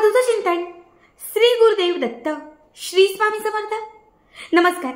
आजचं चिंतन श्री गुरुदेव दत्त श्री स्वामी समर्थ। नमस्कार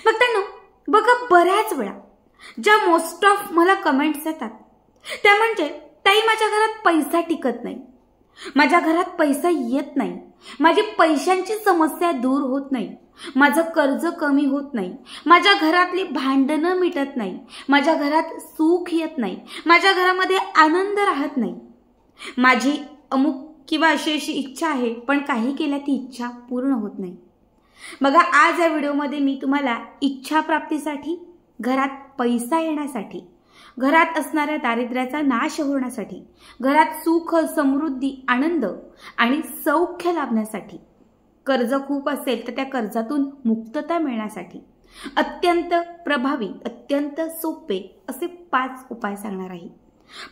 भक्तांनो, बघा बऱ्याच वेळा ज्या मोस्ट ऑफ मला कमेंट्स येतात त्या म्हणजे ताई माझ्या घरात पैसा टिकत नाही, माझ्या घरात पैसा येत नाही, माझी पैशांची समस्या दूर होत नाही, माझं कर्ज कमी होत नाही, माझ्या घरातली भांडणं मिटत नाही, माझ्या घरात सुख येत नाही, माझ्या घरामध्ये आनंद राहत नाही, माझी अमुक किंवा अशी इच्छा आहे पण काही केल्या ती इच्छा पूर्ण होत नाही। बघा आज या व्हिडिओमध्ये मी तुम्हाला इच्छा प्राप्तीसाठी, घरात पैसा येण्यासाठी, घरात असणाऱ्या दारिद्र्याचा नाश होण्यासाठी, घरात सुख, समृद्धी, आनंद आणि सौख्य लाभण्यासाठी, कर्ज खूप असेल तर त्या कर्जातून मुक्तता मिळण्यासाठी अत्यंत प्रभावी, अत्यंत सोपे असे 5 उपाय सांगणार आहे।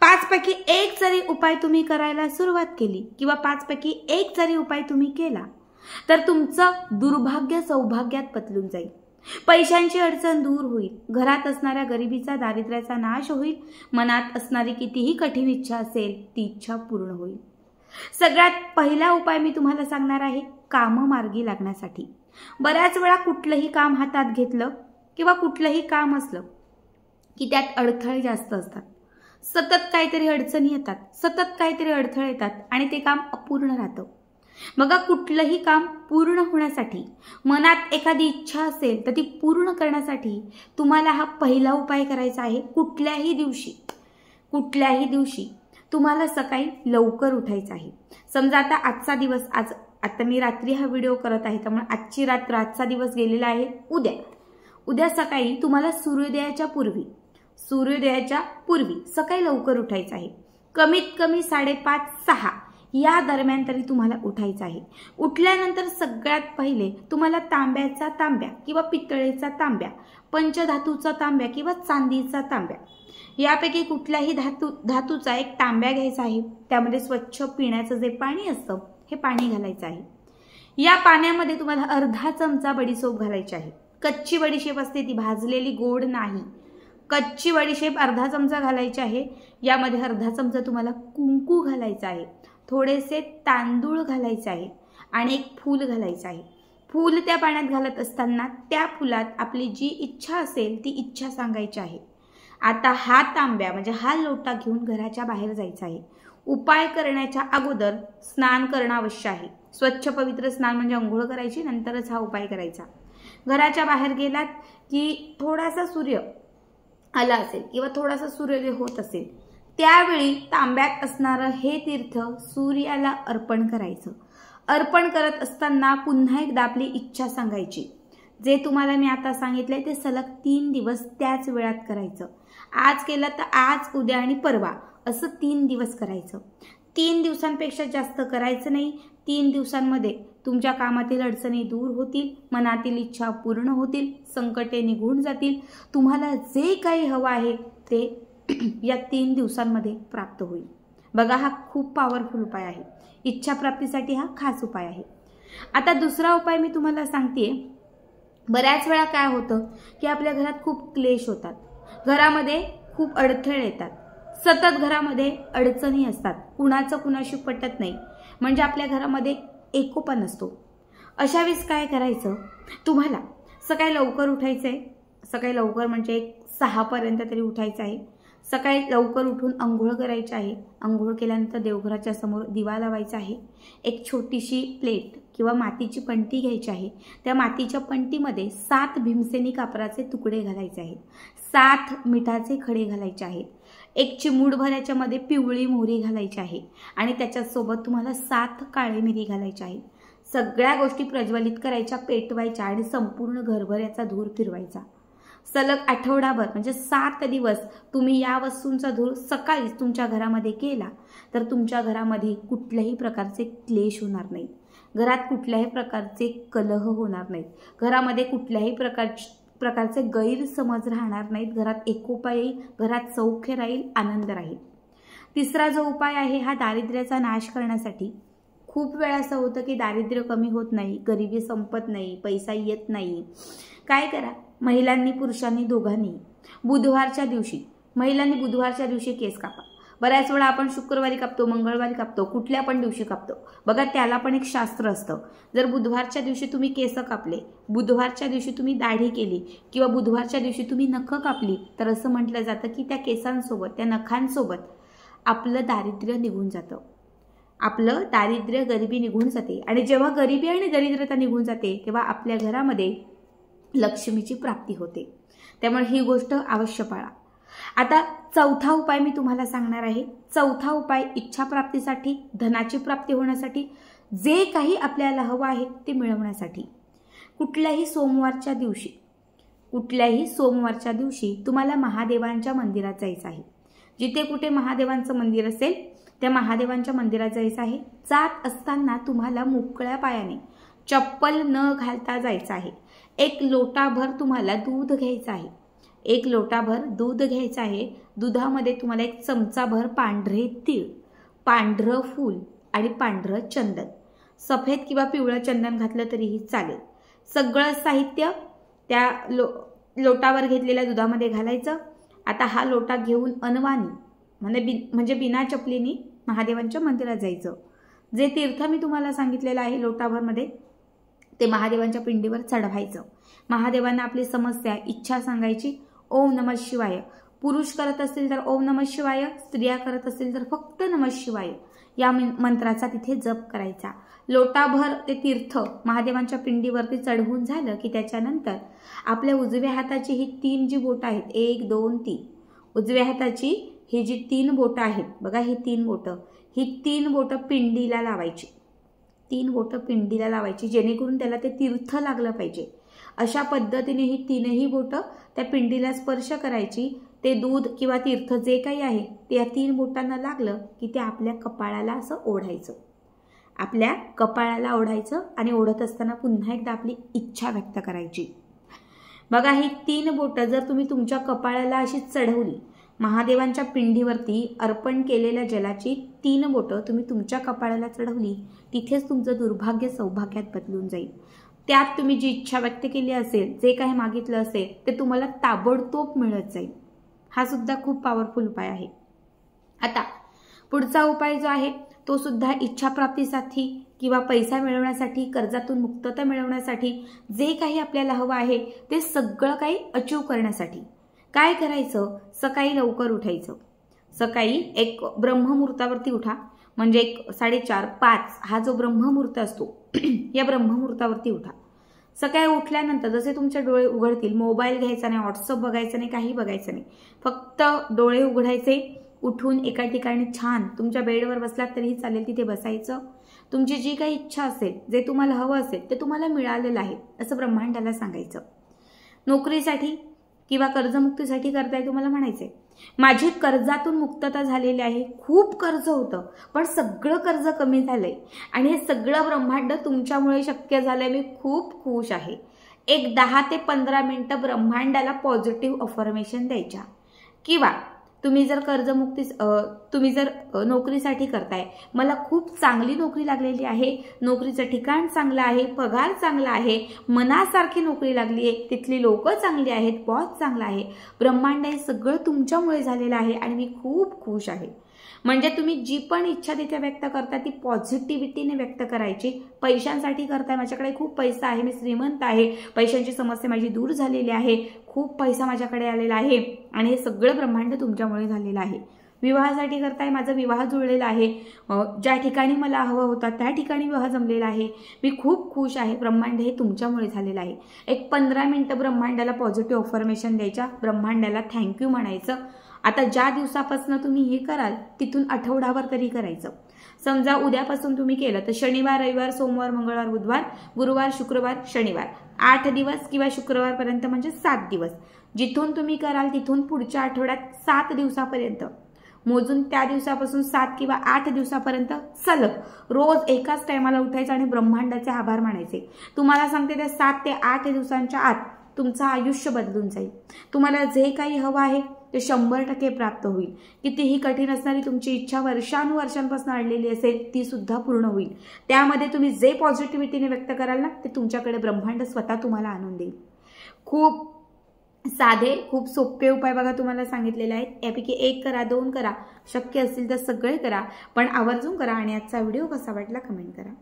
5 पैकी एक जरी उपाय तुम्ही करायला सुरुवात केली किंवा 5 पैकी एक जरी उपाय तुम्ही केला तर तुमचं दुर्भाग्य सौभाग्यात बदलून जाईल, पैशांची अडचण दूर होईल, घरात असणाऱ्या गरिबीचा, दारिद्र्याचा नाश होईल, मनात असणारी कितीही कठीण इच्छा असेल ती इच्छा पूर्ण होईल। सगळ्यात पहिला उपाय मी तुम्हाला सांगणार आहे काम मार्गी लागण्यासाठी। बऱ्याच वेळा कुठलंही काम हातात घेतलं किंवा कुठलंही काम असलं की त्यात अडथळे जास्त असतात, सतत काहीतरी अडचणी येतात, सतत काहीतरी अडथळे येतात आणि ते काम अपूर्ण राहतं। बघा कुठलंही काम पूर्ण होण्यासाठी, मनात एखादी इच्छा असेल तर ती पूर्ण करण्यासाठी तुम्हाला हा पहिला उपाय करायचा आहे। कुठल्याही दिवशी तुम्हाला सकाळी लवकर उठायचं आहे। समजा आजचा दिवस, आता मी रात्री हा व्हिडिओ करत आहे त्यामुळे आजची रात्र, आजचा दिवस गेलेला आहे, उद्या सकाळी तुम्हाला सूर्योदयाच्या पूर्वी सकाळी लवकर उठायचं आहे। कमीत कमी 5:30-6 या दरम्यान तरी तुम्हाला उठायचं आहे। उठल्यानंतर सगळ्यात पहिले तुम्हाला तांब्याचा तांब्या किंवा पितळेचा तांब्या, पंचधातूचा तांब्या किंवा चांदीचा तांब्या यापैकी कुठल्याही धातूचा एक तांब्या घ्यायचा आहे। त्यामध्ये स्वच्छ पिण्याचं जे पाणी असतं हे पाणी घालायचं आहे। या पाण्यामध्ये तुम्हाला अर्धा चमचा बडीशेप घालायची आहे। कच्ची बडीशेप असते ती, भाजलेली गोड नाही, कच्ची बडीशेप अर्धा चमचा घालायची आहे। यामध्ये अर्धा चमचा तुम्हाला कुंकू घालायचा आहे, थोडेसे तांदूळ घालायचे आहे आणि एक फूल घालायचं आहे। फूल त्या पाण्यात घालत असताना त्या फुलात आपली जी इच्छा असेल ती इच्छा सांगायची आहे। आता हा तांब्या म्हणजे हा लोटा घेऊन घराच्या बाहेर जायचा आहे। उपाय करण्याच्या अगोदर स्नान करणं आवश्यक आहे। स्वच्छ पवित्र स्नान म्हणजे अंघोळ करायची, नंतरच हा उपाय करायचा। घराच्या बाहेर गेलात की थोडासा सूर्य आला असेल किंवा थोडासा सूर्योदय होत असेल त्यावेळी तांब्यात असणारं हे तीर्थ सूर्याला अर्पण करायचं। अर्पण करत असताना पुन्हा एकदा आपली इच्छा सांगायची। जे तुम्हाला मी आता सांगितलंय ते सलग 3 दिवस त्याच वेळात करायचं। आज केलं तर आज, उद्या आणि परवा असं 3 दिवस करायचं। 3 दिवसांपेक्षा जास्त करायचं नाही। 3 दिवसांमध्ये तुमच्या कामातील अडचणी दूर होतील, मनातील इच्छा पूर्ण होतील, संकटे निघून जातील, तुम्हाला जे काही हवं आहे ते या 3 दिवसांमध्ये प्राप्त होईल। बघा हा खूप पॉवरफुल उपाय आहे, इच्छा प्राप्तीसाठी हा खास उपाय आहे। आता दुसरा उपाय मी तुम्हाला सांगतेय। बऱ्याच वेळा काय होतं की आपल्या घरात खूप क्लेश होतात, घरामध्ये खूप अडथळे येतात, सतत घरामध्ये अडचणी असतात, कुणाचं कुणाशी पटत नाही, म्हणजे आपल्या घरामध्ये एकोपा नसतो। अशा वेळेस काय करायचं, तुम्हाला सकाळी लवकर उठायचंय। सकाळी लवकर म्हणजे 6 पर्यंत तरी उठायचं आहे। सकाळी लवकर उठून अंघोळ करायची आहे। अंघोळ केल्यानंतर देवघराच्या समोर दिवा लावायचा आहे। एक छोटीशी प्लेट किंवा मातीची पंटी घ्यायची आहे। त्या मातीच्या पंटीमध्ये 7 भीमसेनी कापराचे तुकडे घालायचे आहेत, 7 मिठाचे खडे घालायचे आहेत, एक चिमूटभर याच्यामध्ये पिवळी मोहरी घालायची आहे आणि त्याच्यासोबत तुम्हाला 7 काळे मिरी घालायचे आहेत। सगळ्या गोष्टी प्रज्वलित करायच्या, पेटवायच्या आणि संपूर्ण घरभर याचा धूर फिरवायचा। सलग आठवडाभर म्हणजे 7 दिवस तुम्ही या वस्तूंचा धूर सकाळीच तुमच्या घरामध्ये केला तर तुमच्या घरामध्ये कुठल्याही प्रकारचे क्लेश होणार नाहीत, घरात कुठल्याही प्रकारचे कलह होणार नाहीत, घरामध्ये कुठल्याही प्रकारचे गैरसमज राहणार नाहीत, घरात एकोपा येईल, घरात सौख्य राहील, आनंद राहील। तिसरा जो उपाय आहे हा दारिद्र्याचा नाश करण्यासाठी। खूप वेळा असं होतं की दारिद्र्य कमी होत नाही, गरिबी संपत नाही, पैसा येत नाही। काय करा, महिलांनी पुरुषांनी दोघांनी बुधवारच्या दिवशी केस कापा, बऱ्याच वेळा आपण शुक्रवारी कापतो, मंगळवारी कापतो, कुठल्या पण दिवशी कापतो. बघा त्याला पण एक शास्त्र असतं. जर बुधवारच्या दिवशी तुम्ही केस कापले, बुधवारच्या दिवशी तुम्ही दाढी केली किंवा बुधवारच्या दिवशी तुम्ही नख कापली तर असं म्हटलं जातं की त्या केसांसोबत, त्या नखांसोबत आपलं दारिद्र्य निघून जातं. आपलं दारिद्र्य, गरिबी निघून जाते. आणि जेव्हा गरिबी आणि दरिद्रता निघून जाते तेव्हा आपल्या घरामध्ये लक्ष्मीची प्राप्ती होते. त्यामुळे ही गोष्ट अवश्य पाळा. आता चौथा उपाय मी तुम्हाला सांगणार आहे. चौथा उपाय इच्छा प्राप्तीसाठी, धनाची प्राप्ती होण्यासाठी, जे काही आपल्याला हवं आहे ते मिळवण्यासाठी. कुठल्याही सोमवारच्या दिवशी तुम्हाला महादेवांच्या मंदिरात जायचं आहे. जिथे कुठे महादेवांचं मंदिर असेल त्या महादेवांच्या मंदिरात जायचं आहे. जात असताना तुम्हाला मोकळ्या पायाने, चप्पल न घालता जायचं आहे. एक लोटाभर तुम्हाला दूध घ्यायचं आहे. एक लोटाभर दूध घ्यायचं आहे. दुधामध्ये तुम्हाला एक चमचाभर पांढरे तीळ, पांढरं फूल आणि पांढरं चंदन, सफेद किंवा पिवळं चंदन घातलं तरीही चालेल. सगळं साहित्य त्या लोटावर घेतलेल्या दुधामध्ये घालायचं. आता हा लोटा घेऊन अनवाणी म्हणजे बिना चपलीनी महादेवांच्या मंदिरात जायचं. जे तीर्थ मी तुम्हाला सांगितलेलं आहे लोटाभरमध्ये ते महादेवांच्या पिंडीवर चढवायचं. महादेवांना आपली समस्या, इच्छा सांगायची. ओम नमः शिवाय. पुरुष करत असतील तर ओम नमः शिवाय, स्त्रिया करत असतील तर फक्त नमः शिवाय या मंत्राचा तिथे जप करायचा. लोटाभर ते तीर्थ महादेवांच्या पिंडीवरती चढवून झालं की त्याच्यानंतर आपल्या उजव्या हाताची ही 3 जी बोटं आहेत, 1 2 3, उजव्या हाताची ही जी 3 बोटं आहेत बघा, ही 3 बोटं पिंडीला लावायची. 3 बोटं पिंडीला लावायची जेणेकरून त्याला ते तीर्थ लागलं पाहिजे. अशा पद्धतीने ही 3ही बोटं त्या पिंडीला स्पर्श करायची. ते दूध किंवा तीर्थ जे काही आहे ते या 3 बोटांना लागलं की ते आपल्या कपाळाला असं ओढायचं. आपल्या कपाळाला ओढायचं आणि ओढत असताना पुन्हा एकदा आपली इच्छा व्यक्त करायची. बघा ही 3 बोटं जर तुम्ही तुमच्या कपाळाला अशी चढवली, महादेवांच्या पिंडीवरती अर्पण केलेल्या जलाची 3 बोटं तुम्ही तुमच्या कपाळाला चढवली, तिथेच तुमचं दुर्भाग्य सौभाग्यात बदलून जाईल. त्यात तुम्ही जी इच्छा व्यक्त केली असेल, जे काही मागितलं असेल ते तुम्हाला ताबडतोब मिळत जाईल. हा सुद्धा खूप पॉवरफुल उपाय आहे. आता पुढचा उपाय जो आहे तो सुद्धा इच्छा प्राप्तीसाठी किंवा पैसा मिळवण्यासाठी, कर्जातून मुक्तता मिळवण्यासाठी, जे काही आपल्याला हवं आहे ते सगळं काही अचीव करण्यासाठी. काय करायचं? सकाळी लवकर उठायचं. सकाळी एक ब्रह्ममुहूर्तावरती उठा. म्हणजे एक 4:30 5 हा जो ब्रह्ममुहूर्त असतो या ब्रह्ममुहूर्तावरती उठा. सकाळी उठल्यानंतर जसे तुमचे डोळे उघडतील, मोबाईल घ्यायचा नाही, व्हॉट्सअप बघायचं नाही, काही बघायचं नाही. फक्त डोळे उघडायचे. उठून एका ठिकाणी छान तुमच्या बेडवर बसलात तरीही चालेल, तिथे बसायचं. तुमची जी काही इच्छा असेल, जे तुम्हाला हवं असेल ते तुम्हाला मिळालेलं आहे असं ब्रह्मांडाला सांगायचं. नोकरीसाठी किंवा कर्जमुक्तीसाठी करताय तुम्हाला म्हणायचंय, माझी कर्जातून मुक्तता झालेली आहे. खूप कर्ज होतं पण सगळं कर्ज कमी झालंय आणि हे सगळं ब्रह्मांड तुमच्यामुळे शक्य झालंय. मी खूप खुश आहे. एक 10 ते 15 मिनिटं ब्रह्मांडाला पॉझिटिव्ह अफर्मेशन द्यायच्या. किंवा तुम्ही जर नोकरीसाठी करताय, मला खूप चांगली नोकरी लागलेली आहे, नोकरीचं ठिकाण चांगलं आहे, पगार चांगला आहे, मनासारखी नोकरी लागली आहे, तिथली लोक चांगली आहेत, बॉस चांगला आहे, ब्रह्मांड हे सगळं तुमच्यामुळे झालेलं आहे आणि मी खूप खुश आहे. म्हणजे तुम्ही जी पण इच्छा तिथे व्यक्त करता ती पॉझिटिव्हिटीने व्यक्त करायची. पैशांसाठी करताय, माझ्याकडे खूप पैसा आहे, मी श्रीमंत आहे, पैशांची समस्या माझी दूर झालेली आहे, खूप पैसा माझ्याकडे आलेला आहे आणि हे सगळं ब्रह्मांड तुमच्यामुळे झालेलं आहे. विवाहासाठी करताय, माझा विवाह जुळलेला आहे, ज्या ठिकाणी मला हवं होता त्या ठिकाणी विवाह जमलेला आहे, मी खूप खुश आहे, ब्रह्मांड हे तुमच्यामुळे झालेलं आहे. एक 15 मिनिटं ब्रह्मांडाला पॉझिटिव्ह अफर्मेशन द्यायच्या, ब्रह्मांडाला थँक्यू म्हणायचं. आता ज्या दिवसापासून तुम्ही हे कराल तिथून आठवडाभर तरी करायचं. समजा उद्यापासून तुम्ही केलं तर शनिवार, रविवार, सोमवार, मंगळवार, बुधवार, गुरुवार, शुक्रवार, शनिवार 8 दिवस किंवा शुक्रवारपर्यंत म्हणजे 7 दिवस. जिथून तुम्ही कराल तिथून पुढच्या आठवड्यात 7 दिवसापर्यंत मोजून त्या दिवसापासून 7 किंवा 8 दिवसापर्यंत सलग रोज एकाच टायमाला उठायचं आणि ब्रह्मांडाचे आभार मानायचे. तुम्हाला सांगते त्या 7 ते 8 दिवसांच्या आत तुमचं आयुष्य बदलून जाईल. तुम्हाला जे काही हवं आहे ते 100% प्राप्त होईल. कितीही कठीण असणारी तुमची इच्छा वर्षानुवर्षांपासून अडलेली असेल ती सुद्धा पूर्ण होईल. त्यामध्ये तुम्ही जे पॉझिटिव्हिटीने व्यक्त कराल ना ते तुमच्याकडे ब्रह्मांड स्वतः तुम्हाला आणून देईल. खूप साधे खूप सोपे उपाय बघा तुम्हाला सांगितलेले आहेत। यापैकी 1 करा, 2 करा, शक्य असतील तर सगळे करा, पण आवर्जून करा आणि आजचा व्हिडिओ कसा वाटला कमेंट करा।